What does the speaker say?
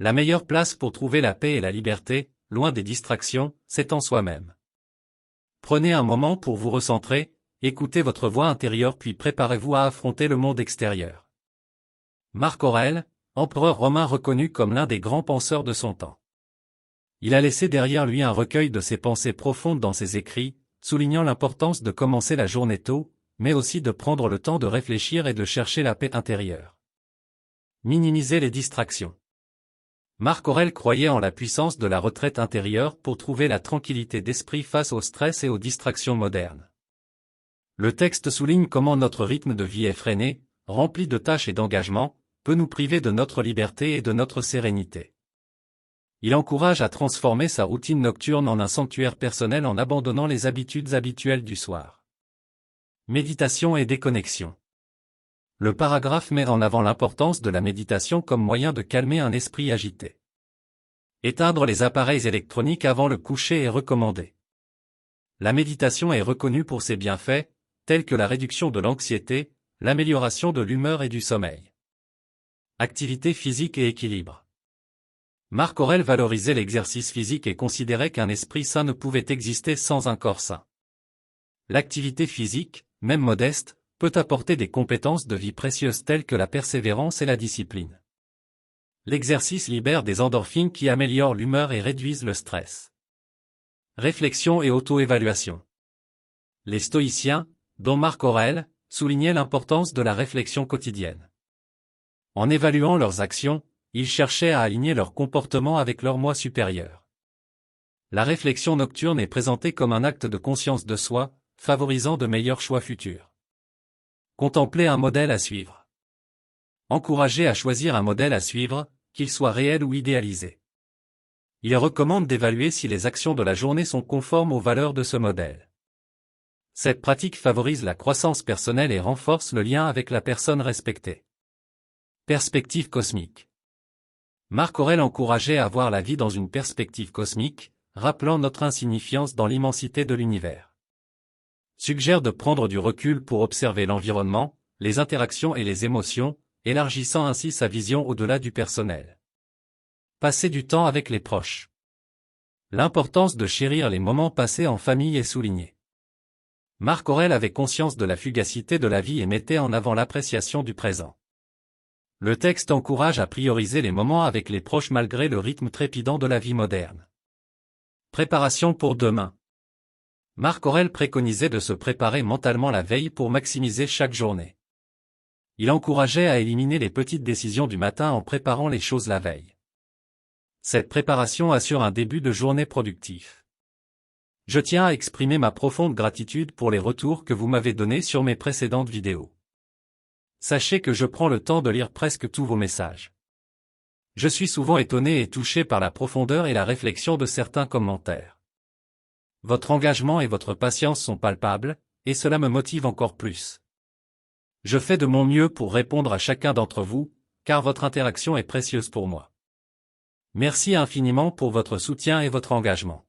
La meilleure place pour trouver la paix et la liberté, loin des distractions, c'est en soi-même. Prenez un moment pour vous recentrer, écoutez votre voix intérieure puis préparez-vous à affronter le monde extérieur. Marc Aurèle, empereur romain reconnu comme l'un des grands penseurs de son temps. Il a laissé derrière lui un recueil de ses pensées profondes dans ses écrits, soulignant l'importance de commencer la journée tôt, mais aussi de prendre le temps de réfléchir et de chercher la paix intérieure. Minimiser les distractions. Marc Aurèle croyait en la puissance de la retraite intérieure pour trouver la tranquillité d'esprit face au stress et aux distractions modernes. Le texte souligne comment notre rythme de vie effréné, rempli de tâches et d'engagements, peut nous priver de notre liberté et de notre sérénité. Il encourage à transformer sa routine nocturne en un sanctuaire personnel en abandonnant les habitudes habituelles du soir. Méditation et déconnexion. Le paragraphe met en avant l'importance de la méditation comme moyen de calmer un esprit agité. Éteindre les appareils électroniques avant le coucher est recommandé. La méditation est reconnue pour ses bienfaits, tels que la réduction de l'anxiété, l'amélioration de l'humeur et du sommeil. Activité physique et équilibre. Marc Aurèle valorisait l'exercice physique et considérait qu'un esprit sain ne pouvait exister sans un corps sain. L'activité physique, même modeste, peut apporter des compétences de vie précieuses telles que la persévérance et la discipline. L'exercice libère des endorphines qui améliorent l'humeur et réduisent le stress. Réflexion et auto-évaluation. Les stoïciens, dont Marc Aurèle, soulignaient l'importance de la réflexion quotidienne. En évaluant leurs actions, ils cherchaient à aligner leur comportement avec leur moi supérieur. La réflexion nocturne est présentée comme un acte de conscience de soi, favorisant de meilleurs choix futurs. Contempler un modèle à suivre. Encourager à choisir un modèle à suivre, qu'il soit réel ou idéalisé. Il recommande d'évaluer si les actions de la journée sont conformes aux valeurs de ce modèle. Cette pratique favorise la croissance personnelle et renforce le lien avec la personne respectée. Perspective cosmique. Marc Aurèle encourageait à voir la vie dans une perspective cosmique, rappelant notre insignifiance dans l'immensité de l'univers. Suggère de prendre du recul pour observer l'environnement, les interactions et les émotions, élargissant ainsi sa vision au-delà du personnel. Passer du temps avec les proches. L'importance de chérir les moments passés en famille est soulignée. Marc Aurèle avait conscience de la fugacité de la vie et mettait en avant l'appréciation du présent. Le texte encourage à prioriser les moments avec les proches malgré le rythme trépidant de la vie moderne. Préparation pour demain. Marc Aurèle préconisait de se préparer mentalement la veille pour maximiser chaque journée. Il encourageait à éliminer les petites décisions du matin en préparant les choses la veille. Cette préparation assure un début de journée productif. Je tiens à exprimer ma profonde gratitude pour les retours que vous m'avez donnés sur mes précédentes vidéos. Sachez que je prends le temps de lire presque tous vos messages. Je suis souvent étonné et touché par la profondeur et la réflexion de certains commentaires. Votre engagement et votre patience sont palpables, et cela me motive encore plus. Je fais de mon mieux pour répondre à chacun d'entre vous, car votre interaction est précieuse pour moi. Merci infiniment pour votre soutien et votre engagement.